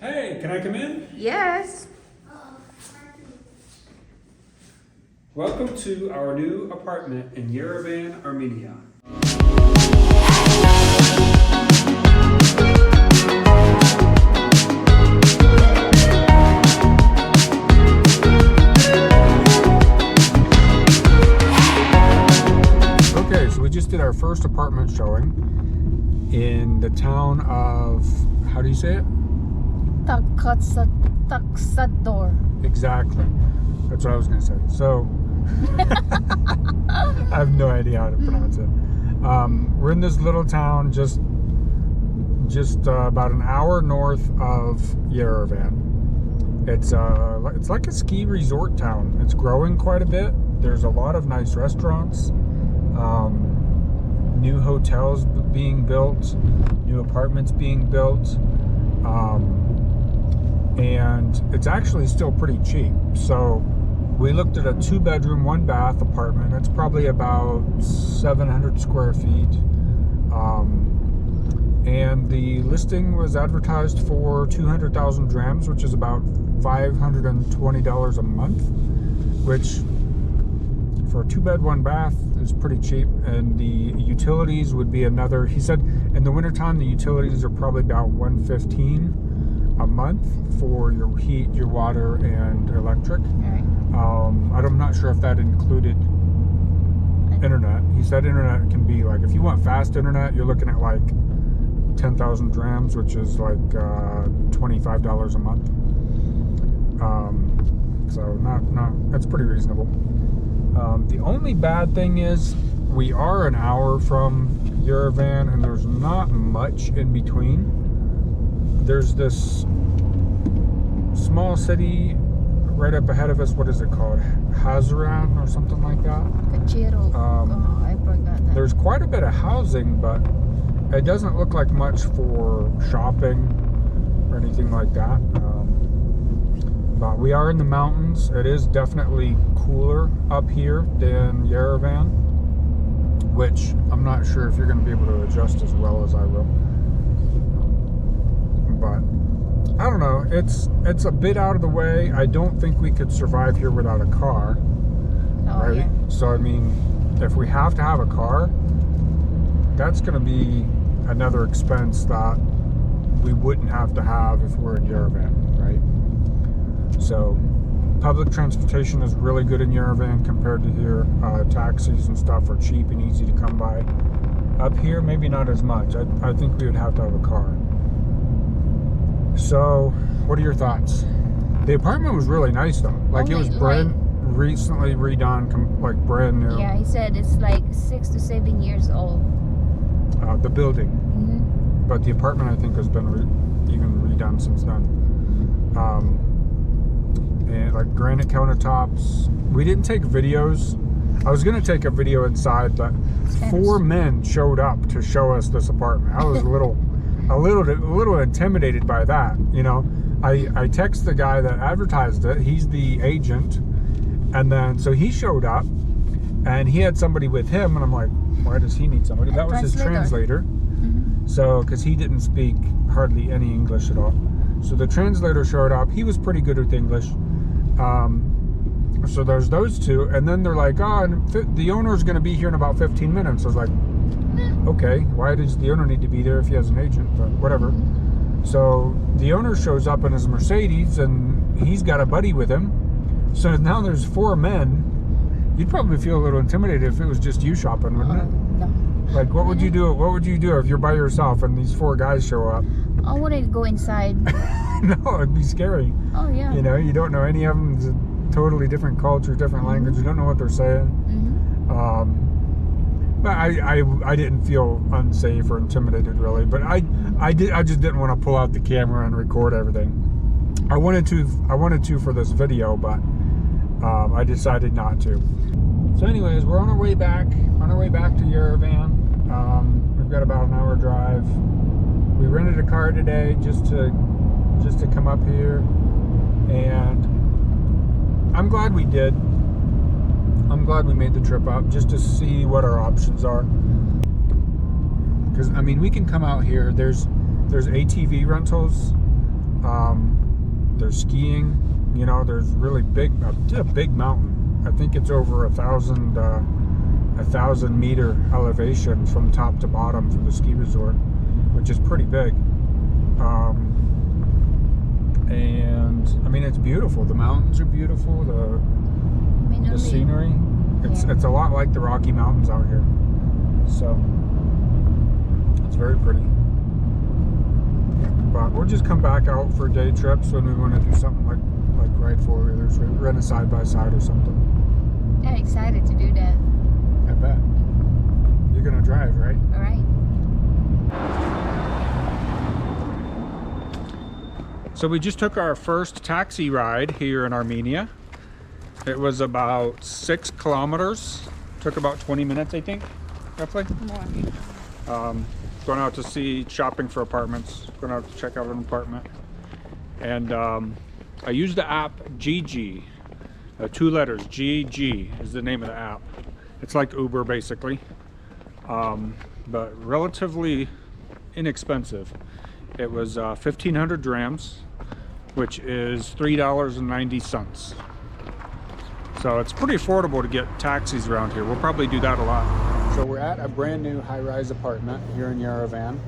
Hey, can I come in? Yes. Welcome to our new apartment in Yerevan, Armenia. Okay, so we just did our first apartment showing in the town of, how do you say it? Taksador. Exactly. That's what I was going to say. So, I have no idea how to pronounce it. We're in this little town just about an hour north of Yerevan. It's like a ski resort town. It's growing quite a bit. There's a lot of nice restaurants, new hotels being built, new apartments being built. And it's actually still pretty cheap. So we looked at a 2-bedroom, 1-bath apartment. It's probably about 700 square feet. And the listing was advertised for 200,000 drams, which is about $520 a month, which for a 2-bed, 1-bath is pretty cheap. And the utilities would be another, he said in the wintertime, the utilities are probably about $115 a month for your heat, your water, and electric. Right. I'm not sure if that included internet. He said internet can be like, if you want fast internet, you're looking at like 10,000 drams, which is like $25 a month. So that's pretty reasonable. The only bad thing is we are an hour from Yerevan, and there's not much in between. There's this small city right up ahead of us. What is it called? Hazaran or something like that. Kachiro. I forgot that. There's quite a bit of housing, but it doesn't look like much for shopping or anything like that. But we are in the mountains. It is definitely cooler up here than Yerevan, which I'm not sure if you're going to be able to adjust as well as I will. But I don't know, it's a bit out of the way. I don't think we could survive here without a car. Right? Yeah. So I mean, if we have to have a car, that's going to be another expense that we wouldn't have to have if we're in Yerevan, right? So public transportation is really good in Yerevan compared to here. Taxis and stuff are cheap and easy to come by. Up here, maybe not as much. I think we would have to have a car. So, what are your thoughts? The apartment was really nice though. Like, it was recently redone, like brand new. Yeah, he said it's like 6 to 7 years old. The building. Mm-hmm. But the apartment, I think, has been even redone since then. And like granite countertops. We didn't take videos. I was gonna take a video inside, but 4 men showed up to show us this apartment. I was a little intimidated by that, you know. I text the guy that advertised it. He's the agent, and then so he showed up, and he had somebody with him, and I'm like, why does he need somebody? That was his translator. Mm-hmm. So because he didn't speak hardly any English at all, so the translator showed up. He was pretty good with English. So there's those two, and then they're like, oh, and the owner's going to be here in about 15 minutes. I was like, okay, why does the owner need to be there if he has an agent? But whatever. So the owner shows up in his Mercedes, and he's got a buddy with him. So now there's 4 men. You'd probably feel a little intimidated if it was just you shopping, wouldn't it? No. Like, what would you do? What would you do if you're by yourself and these 4 guys show up? I wanted to go inside. No, it'd be scary. Oh yeah. You know, you don't know any of them. It's a totally different culture, different language. You don't know what they're saying. Mm-hmm. But I didn't feel unsafe or intimidated really. But I just didn't want to pull out the camera and record everything. I wanted to for this video, but I decided not to. So anyways, we're on our way back to Yerevan. We've got about an hour drive. We rented a car today just to come up here, and I'm glad we did. I'm glad we made the trip up just to see what our options are. Because I mean, we can come out here. There's ATV rentals. There's skiing. You know, there's really a big mountain. I think it's over 1,000-meter elevation from top to bottom for the ski resort, which is pretty big. And I mean, it's beautiful. The mountains are beautiful. The scenery. It's a lot like the Rocky Mountains out here. So it's very pretty. But we'll just come back out for day trips when we want to do something like ride four-wheelers, rent a side-by-side or something. Yeah, excited to do that. I bet. You're gonna drive, right? All right. So we just took our first taxi ride here in Armenia. It was about 6 kilometers. Took about 20 minutes, I think, roughly. More. Going out to see, shopping for apartments. Going out to check out an apartment. And I used the app GG. 2 letters, GG is the name of the app. It's like Uber, basically. But relatively inexpensive. It was 1,500 drams, which is $3.90. So it's pretty affordable to get taxis around here. We'll probably do that a lot. So we're at a brand new high-rise apartment here in Yerevan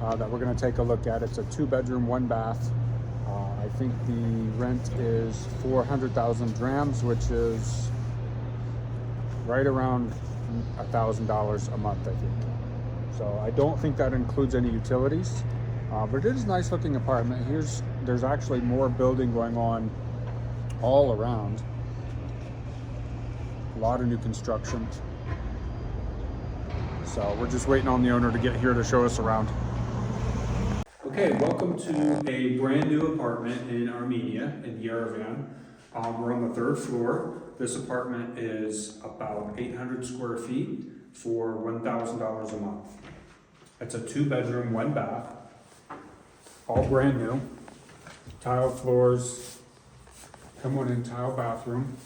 that we're going to take a look at. It's a 2-bedroom, 1-bath. I think the rent is 400,000 drams, which is right around $1,000 a month, I think. So I don't think that includes any utilities, but it is a nice looking apartment. There's actually more building going on all around. A lot of new construction. So we're just waiting on the owner to get here to show us around. Okay, welcome to a brand new apartment in Armenia, in Yerevan. We're on the 3rd floor. This apartment is about 800 square feet for $1,000 a month. It's a 2-bedroom, 1-bath, all brand new. Tile floors, come on in, tile bathroom.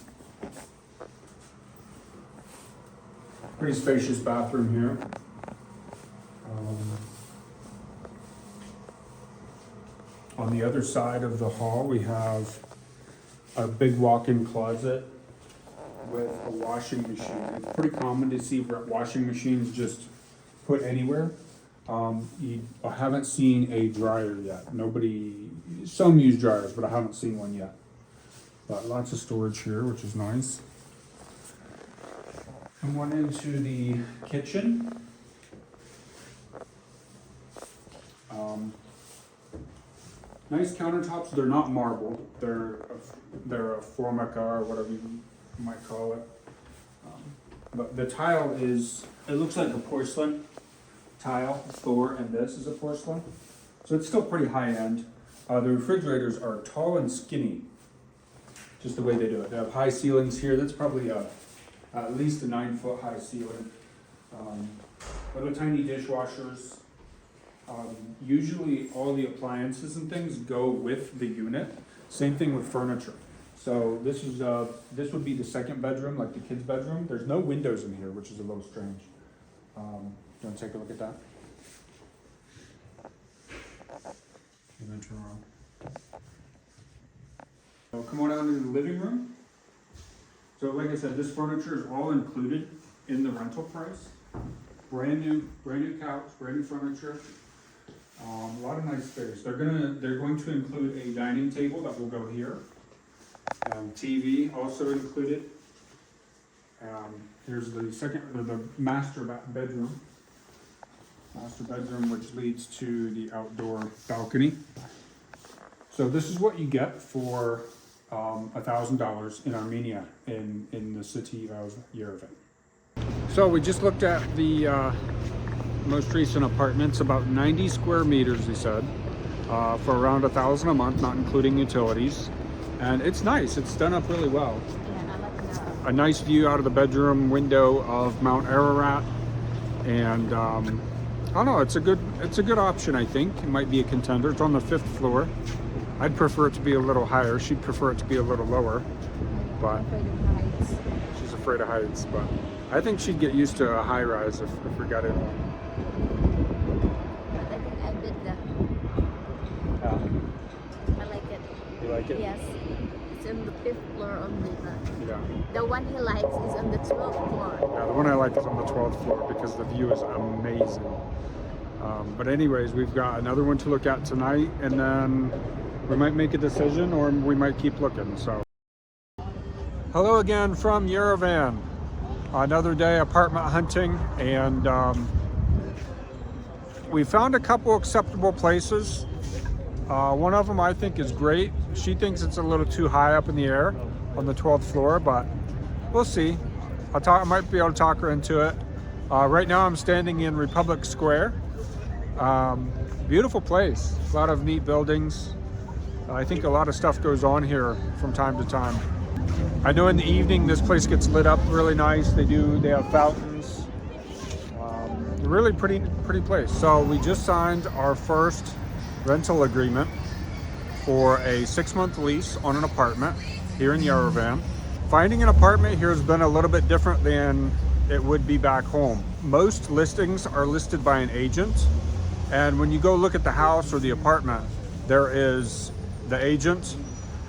Pretty spacious bathroom here. On the other side of the hall, we have a big walk-in closet with a washing machine. It's pretty common to see washing machines just put anywhere. I haven't seen a dryer yet. Some use dryers, but I haven't seen one yet. But lots of storage here, which is nice. Come on into the kitchen. Nice countertops. They're not marble. They're a formica or whatever you might call it. But the tile it looks like a porcelain tile floor, and this is a porcelain. So it's still pretty high end. The refrigerators are tall and skinny, just the way they do it. They have high ceilings here. That's probably at least a 9-foot high ceiling. Little tiny dishwashers. Usually all the appliances and things go with the unit. Same thing with furniture. So this would be the 2nd bedroom, like the kids' bedroom. There's no windows in here, which is a little strange. Do you want to take a look at that? And then turn around. So come on down to the living room. So like I said, this furniture is all included in the rental price. Brand new couch, brand new furniture. A lot of nice space. They're going to include a dining table that will go here. TV also included. Here's the master bedroom. Master bedroom, which leads to the outdoor balcony. So this is what you get for $1,000 in Armenia, in the city of Yerevan. So we just looked at the most recent apartments, about 90 square meters, he said, for around $1,000 a month, not including utilities. And it's nice. It's done up really well. Yeah, I like that. A nice view out of the bedroom window of Mount Ararat, and I don't know. It's a good option. I think it might be a contender. It's on the 5th floor. I'd prefer it to be a little higher. She'd prefer it to be a little lower, but she's afraid of heights. But I think she'd get used to a high rise if we got it. But I think I did that. I like it. You like it? Yes. It's on the 5th floor only, but Yeah. the one he likes is on the 12th floor. Yeah, the one I like is on the 12th floor because the view is amazing. But anyways, we've got another one to look at tonight, and then we might make a decision or we might keep looking. So, hello again from Yerevan. Another day apartment hunting, and we found a couple acceptable places. One of them I think is great. She thinks it's a little too high up in the air on the 12th floor, but we'll see. I might be able to talk her into it. Right now I'm standing in Republic Square. Beautiful place, a lot of neat buildings. I think a lot of stuff goes on here from time to time. I know in the evening this place gets lit up really nice. They have fountains. Really pretty place. So we just signed our first rental agreement for a 6-month lease on an apartment here in Yerevan. Finding an apartment here has been a little bit different than it would be back home. Most listings are listed by an agent, and when you go look at the house or the apartment, there is the agent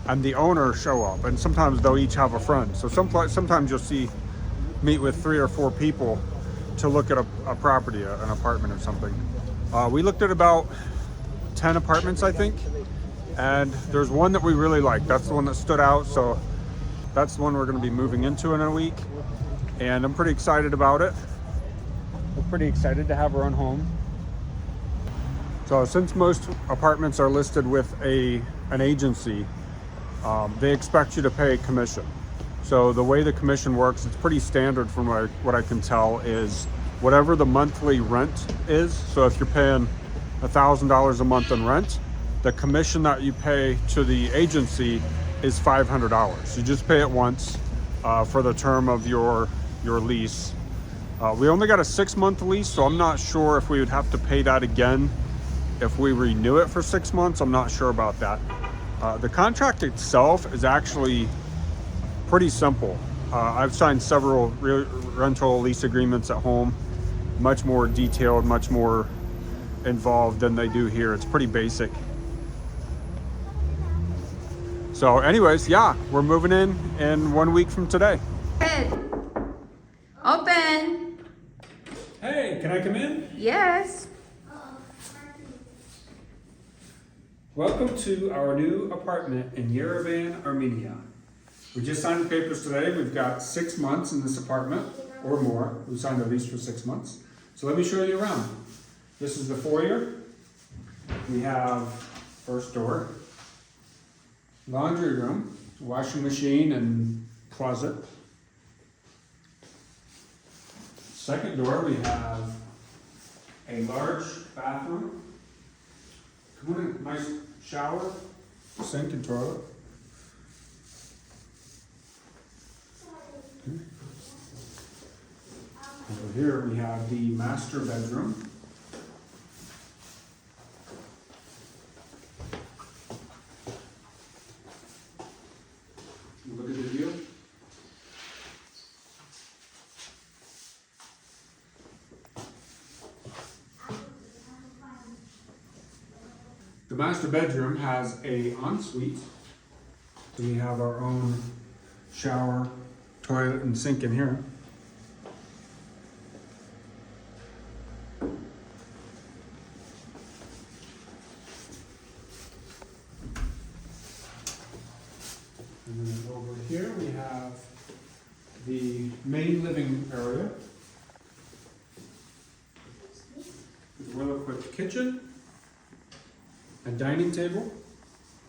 and the owner show up, and sometimes they'll each have a friend. So sometimes you'll meet with 3 or 4 people to look at a property, an apartment or something. We looked at about 10 apartments, I think, and there's one that we really like. That's the one that stood out, so that's the one we're going to be moving into in a week, and I'm pretty excited about it. We're pretty excited to have our own home. So since most apartments are listed with an agency, they expect you to pay a commission. So the way the commission works, it's pretty standard from what I can tell, is whatever the monthly rent is. So if you're paying $1,000 a month in rent, the commission that you pay to the agency is $500. You just pay it once for the term of your lease. We only got a 6-month lease, so I'm not sure if we would have to pay that again if we renew it for 6 months. I'm not sure about that. The contract itself is actually pretty simple. I've signed several rental lease agreements at home, much more detailed, much more involved than they do here. It's pretty basic. So anyways, yeah, we're moving in 1 week from today. Open. Hey, can I come in? Yes. Welcome to our new apartment in Yerevan, Armenia. We just signed the papers today. We've got 6 months in this apartment or more. We signed a lease for 6 months. So let me show you around. This is the foyer. We have first door, laundry room, washing machine and closet. Second door, we have a large bathroom. Come on in, nice shower, sink and toilet. Over here we have the master bedroom. Look at the view. The master bedroom has an ensuite. So we have our own shower, toilet, and sink in here. And then over here we have the main living area. With a well-equipped kitchen. A dining table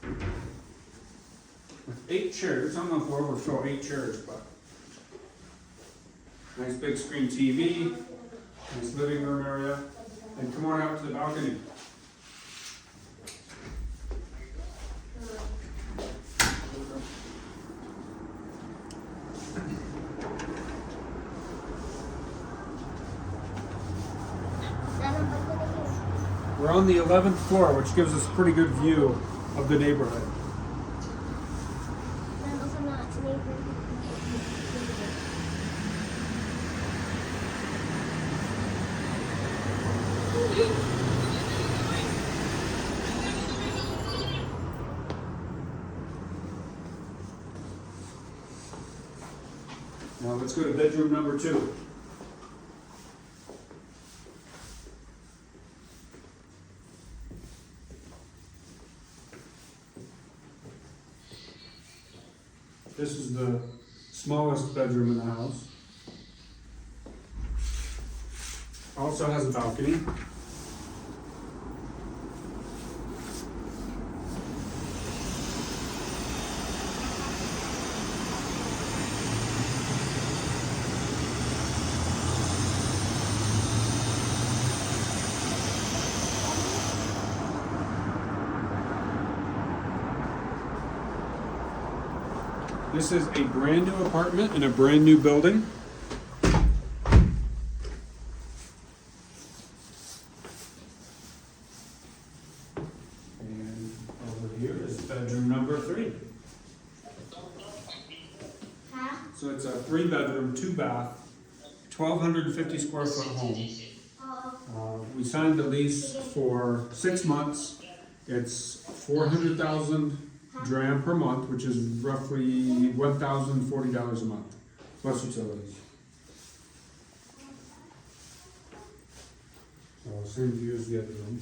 with 8 chairs. I don't know if we'll ever show 8 chairs, but nice big screen TV, nice living room area, and come on out to the balcony. We're on the 11th floor, which gives us a pretty good view of the neighborhood. Now let's go to bedroom number 2. This is the smallest bedroom in the house. Also has a balcony. This is a brand new apartment in a brand new building. And over here is bedroom number 3. So it's a 3-bedroom, 2-bath, 1,250 square foot home. We signed the lease for 6 months. It's 400,000 dram per month, which is roughly $1,040 a month, plus utilities. So same view as the other room.